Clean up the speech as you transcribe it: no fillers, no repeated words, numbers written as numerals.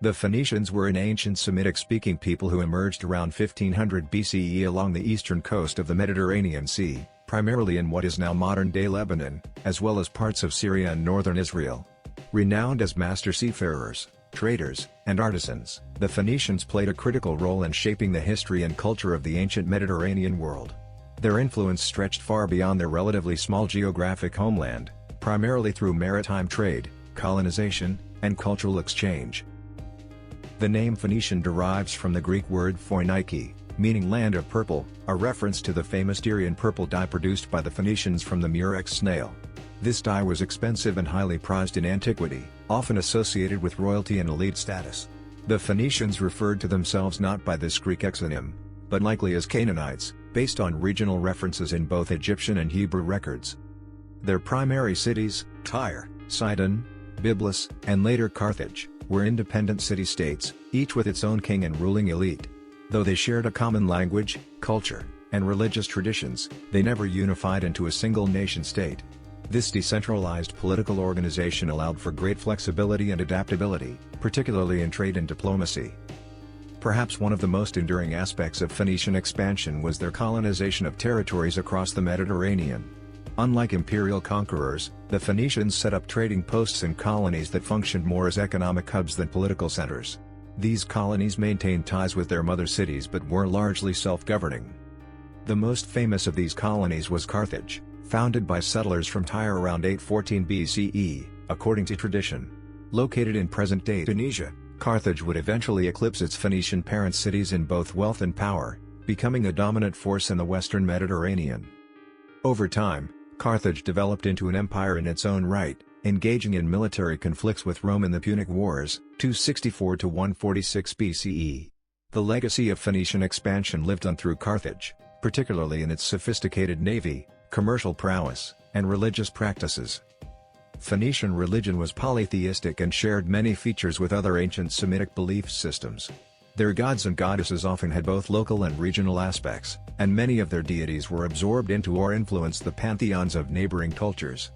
The Phoenicians were an ancient Semitic-speaking people who emerged around 1500 BCE along the eastern coast of the Mediterranean Sea, primarily in what is now modern-day Lebanon, as well as parts of Syria and northern Israel. Renowned as master seafarers, traders, and artisans, the Phoenicians played a critical role in shaping the history and culture of the ancient Mediterranean world. Their influence stretched far beyond their relatively small geographic homeland, primarily through maritime trade, colonization, and cultural exchange. The name Phoenician derives from the Greek word phoinike, meaning land of purple, a reference to the famous Tyrian purple dye produced by the Phoenicians from the murex snail. This dye was expensive and highly prized in antiquity, often associated with royalty and elite status. The Phoenicians referred to themselves not by this Greek exonym, but likely as Canaanites, based on regional references in both Egyptian and Hebrew records. Their primary cities, Tyre, Sidon, Byblus, and later Carthage, were independent city-states, each with its own king and ruling elite. Though they shared a common language, culture, and religious traditions, they never unified into a single nation-state. This decentralized political organization allowed for great flexibility and adaptability, particularly in trade and diplomacy. Perhaps one of the most enduring aspects of Phoenician expansion was their colonization of territories across the Mediterranean. Unlike imperial conquerors, the Phoenicians set up trading posts and colonies that functioned more as economic hubs than political centers. These colonies maintained ties with their mother cities but were largely self-governing. The most famous of these colonies was Carthage, founded by settlers from Tyre around 814 BCE, according to tradition. Located in present-day Tunisia, Carthage would eventually eclipse its Phoenician parent cities in both wealth and power, becoming a dominant force in the western Mediterranean. Over time, Carthage developed into an empire in its own right, engaging in military conflicts with Rome in the Punic Wars, 264 to 146 BCE. The legacy of Phoenician expansion lived on through Carthage, particularly in its sophisticated navy, commercial prowess, and religious practices. Phoenician religion was polytheistic and shared many features with other ancient Semitic belief systems. Their gods and goddesses often had both local and regional aspects, and many of their deities were absorbed into or influenced the pantheons of neighboring cultures.